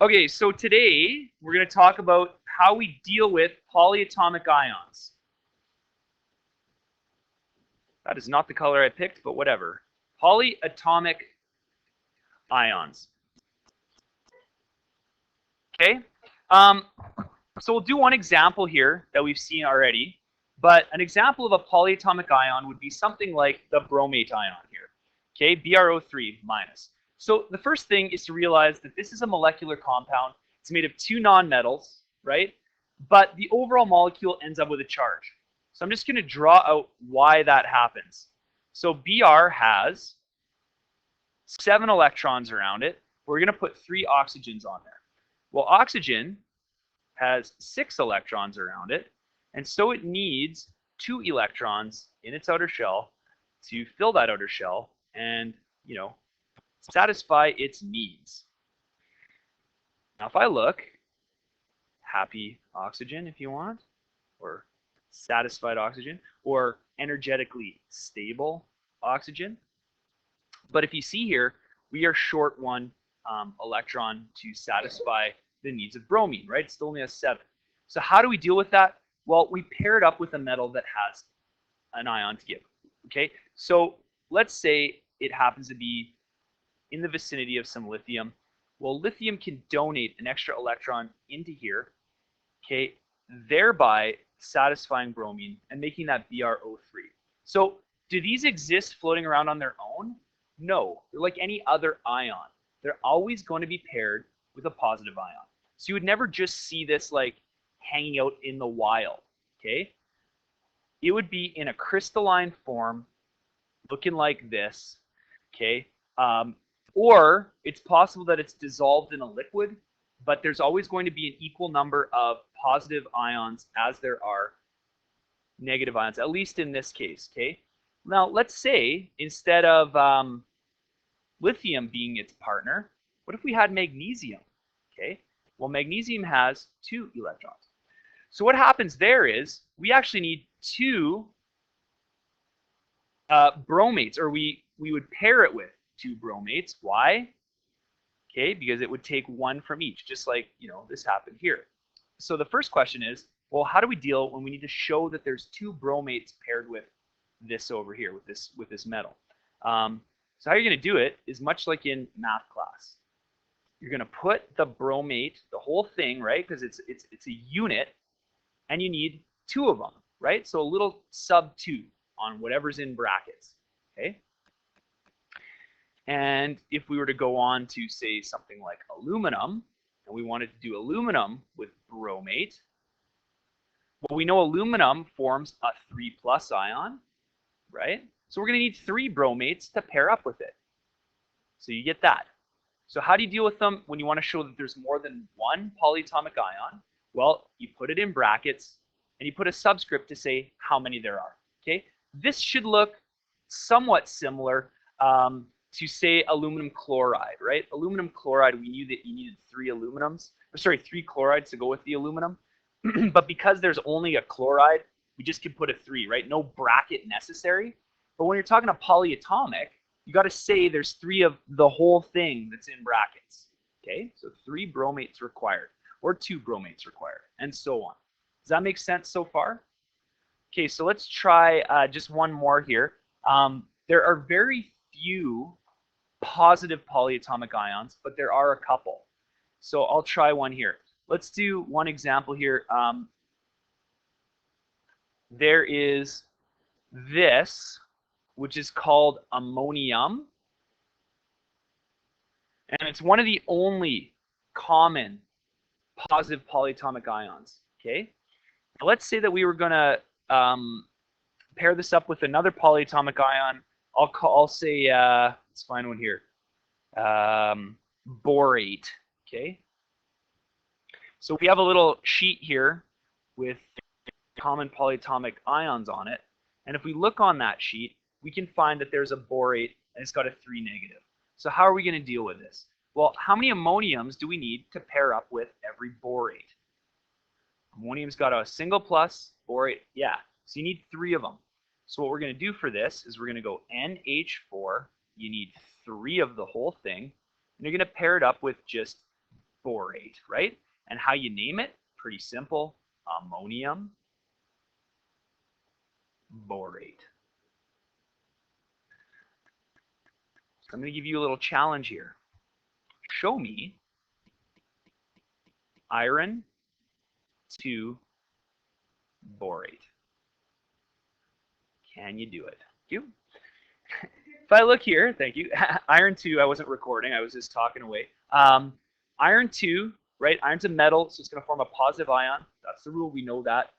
Okay, so today we're going to talk about how we deal with polyatomic ions. That is not the color I picked, but whatever. Polyatomic ions. Okay, so we'll do one example here that we've seen already, but an example of a polyatomic ion would be something like the bromate ion here. Okay, BrO3 minus. So the first thing is to realize that this is a molecular compound. It's made of two nonmetals, right? But the overall molecule ends up with a charge. So I'm just going to draw out why that happens. So Br has 7 electrons around it. We're going to put 3 oxygens on there. Well, oxygen has 6 electrons around it, and so it needs 2 electrons in its outer shell to fill that outer shell and, satisfy its needs. Now, if I look, happy oxygen if you want, or satisfied oxygen, or energetically stable oxygen. But if you see here, we are short 1 electron to satisfy the needs of bromine, right? It still only has 7. So how do we deal with that? Well, we pair it up with a metal that has an ion to give, okay? So let's say it happens to be in the vicinity of some lithium. Well, lithium can donate an extra electron into here, okay, thereby satisfying bromine and making that BrO3. So do these exist floating around on their own? No, they're like any other ion. They're always going to be paired with a positive ion. So you would never just see this like hanging out in the wild, okay? It would be in a crystalline form, looking like this, okay? Or it's possible that it's dissolved in a liquid, but there's always going to be an equal number of positive ions as there are negative ions, at least in this case, okay? Now, let's say instead of lithium being its partner, what if we had magnesium, okay? Well, magnesium has 2 electrons. So what happens there is we actually need 2 bromates, or we would pair it with 2 bromates. Why? Okay, because it would take 1 from each, just like, this happened here. So the first question is, well, how do we deal when we need to show that there's 2 bromates paired with this over here, with this metal? So how you're going to do it is much like in math class. You're going to put the bromate, the whole thing, right? Because it's a unit, and you need 2 of them, right? So a little sub 2 on whatever's in brackets, okay? And if we were to go on to say something like aluminum, and we wanted to do aluminum with bromate, well, we know aluminum forms a 3+ ion, right? So we're going to need 3 bromates to pair up with it. So you get that. So how do you deal with them when you want to show that there's more than 1 polyatomic ion? Well, you put it in brackets, and you put a subscript to say how many there are, okay? This should look somewhat similar to, say, aluminum chloride, right? Aluminum chloride, we knew that you needed 3 chlorides to go with the aluminum. But because there's only a chloride, we just can put a 3, right? No bracket necessary. But when you're talking a polyatomic, you got to say there's 3 of the whole thing that's in brackets, okay? So 3 bromates required, or 2 bromates required, and so on. Does that make sense so far? Okay, so let's try just one more here. There are very few positive polyatomic ions, but there are a couple. So I'll try one here. Let's do one example here. There is this, which is called ammonium, and it's one of the only common positive polyatomic ions, okay? Now let's say that we were going to pair this up with another polyatomic ion. I'll say, let's find one here, borate, okay? So we have a little sheet here with common polyatomic ions on it, and if we look on that sheet, we can find that there's a borate and it's got a 3 negative. So how are we going to deal with this? Well, how many ammoniums do we need to pair up with every borate? Ammonium's got a single plus, borate, yeah. So you need 3 of them. So what we're going to do for this is we're going to go NH4. You need 3 of the whole thing. And you're going to pair it up with just borate, right? And how you name it, pretty simple, ammonium borate. So I'm going to give you a little challenge here. Show me iron 2 borate. Can you do it? Thank you. If I look here, thank you. Iron 2, I wasn't recording, I was just talking away. Iron 2, right? Iron's a metal, so it's going to form a positive ion. That's the rule, we know that.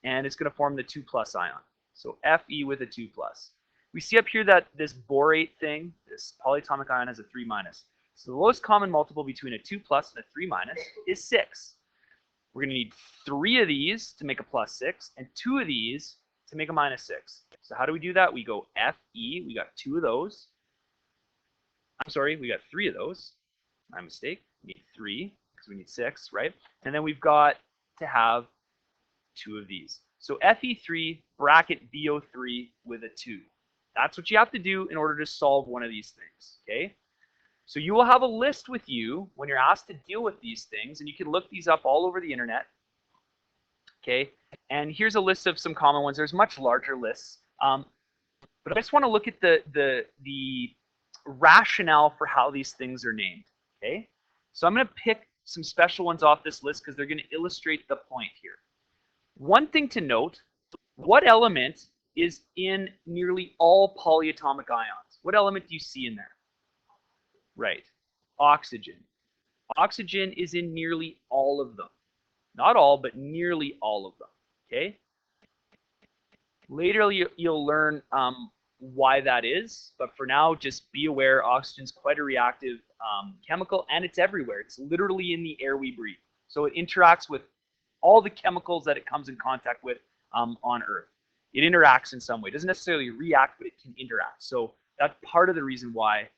And it's going to form the 2+ ion. So Fe with a 2+. We see up here that this borate thing, this polyatomic ion, has a 3-. So the lowest common multiple between a 2+ and a 3- is 6. We're going to need 3 of these to make a +6, and 2 of these to make a -6. So how do we do that? We go Fe, we got 2 of those. I'm sorry, we got 3 of those. My mistake. We need 3, because we need 6, right? And then we've got to have 2 of these. So Fe3 bracket BO3 with a 2. That's what you have to do in order to solve one of these things, okay? So you will have a list with you when you're asked to deal with these things, and you can look these up all over the internet, okay? And here's a list of some common ones. There's much larger lists, but I just want to look at the rationale for how these things are named, okay? So I'm going to pick some special ones off this list because they're going to illustrate the point here. One thing to note, what element is in nearly all polyatomic ions? What element do you see in there? Right, oxygen. Oxygen is in nearly all of them. Not all, but nearly all of them, okay? Later you'll learn why that is, but for now, just be aware oxygen's quite a reactive chemical, and it's everywhere. It's literally in the air we breathe. So it interacts with all the chemicals that it comes in contact with on Earth. It interacts in some way. It doesn't necessarily react, but it can interact. So that's part of the reason why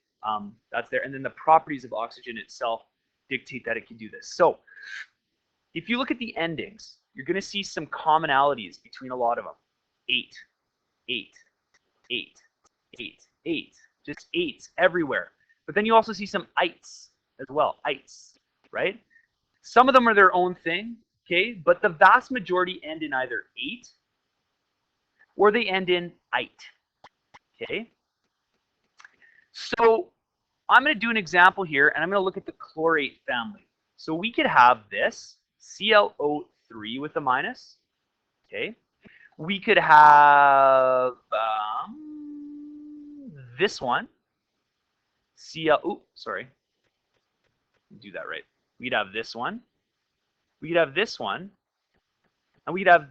that's there. And then the properties of oxygen itself dictate that it can do this. So if you look at the endings, you're going to see some commonalities between a lot of them. 8, 8, 8, 8, 8. Just 8s everywhere. But then you also see some ites as well. Ites, right? Some of them are their own thing, okay? But the vast majority end in either 8 or they end in ite, okay? So I'm going to do an example here, and I'm going to look at the chlorate family. So we could have this, ClO3 with a minus, okay? We could have this one, do that right. We'd have this one. We could have this one. And we'd have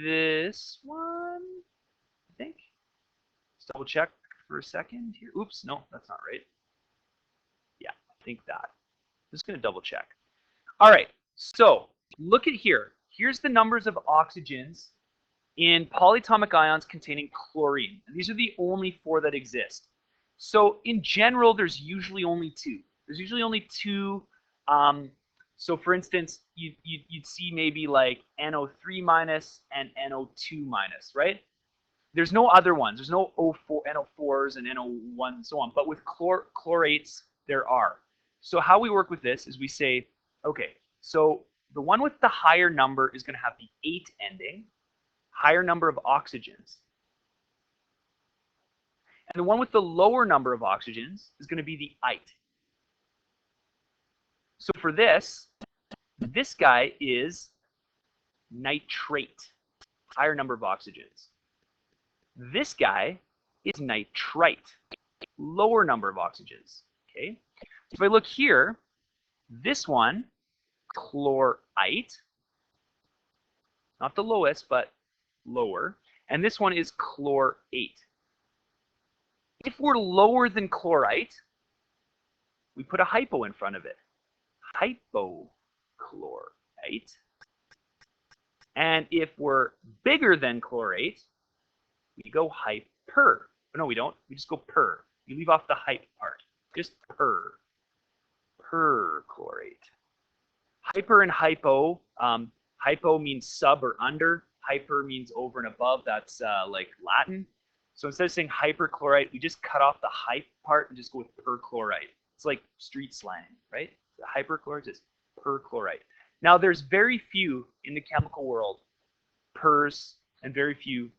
this one, I think. Let's double check for a second here. Oops, no, that's not right. Yeah, I think that. I'm just going to double check. All right, so look at here. Here's the numbers of oxygens in polyatomic ions containing chlorine. And these are the only 4 that exist. So in general, there's usually only 2. There's usually only 2. So for instance, you'd see maybe like NO3 minus and NO2 minus, right? There's no other ones. There's no NO4s and NO1 and so on. But with chlorates, there are. So how we work with this is we say, okay, so the one with the higher number is going to have the 8 ending, higher number of oxygens. And the one with the lower number of oxygens is going to be the ite. So for this guy is nitrate, higher number of oxygens. This guy is nitrite, lower number of oxygens, okay? If I look here, this one, chlorite, not the lowest, but lower, and this one is chlorate. If we're lower than chlorite, we put a hypo in front of it. Hypochlorite. And if we're bigger than chlorate, we go hyper. No, we don't. We just go per. You leave off the hype part. Just per. Perchlorate. Hyper and hypo. Hypo means sub or under. Hyper means over and above. That's like Latin. So instead of saying hyperchlorite, we just cut off the hype part and just go with perchlorite. It's like street slang, right? The hyperchlorite is perchlorite. Now, there's very few in the chemical world pers and very few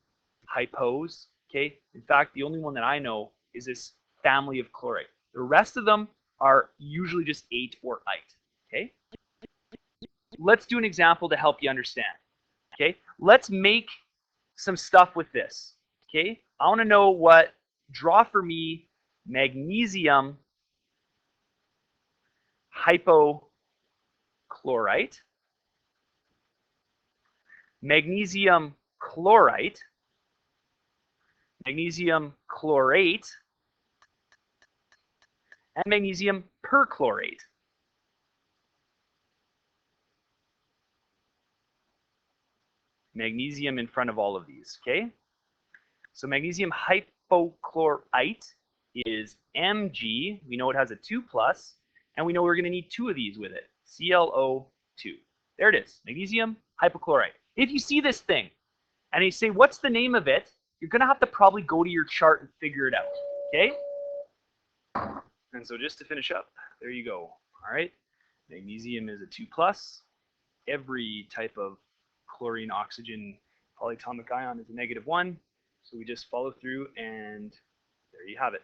hypos. Okay, in fact, the only one that I know is this family of chlorite. The rest of them are usually just 8 or 8. Okay, let's do an example to help you understand. Okay, let's make some stuff with this. Okay, I want to know what, draw for me magnesium hypochlorite, magnesium chlorite, magnesium chlorate, and magnesium perchlorate. Magnesium in front of all of these, okay? So magnesium hypochlorite is Mg. We know it has a 2 plus, and we know we're going to need 2 of these with it, ClO2. There it is, magnesium hypochlorite. If you see this thing, and you say, what's the name of it? You're going to have to probably go to your chart and figure it out, okay? And so just to finish up, there you go. All right, magnesium is a 2 plus. Every type of chlorine oxygen polyatomic ion is a -1. So we just follow through, and there you have it.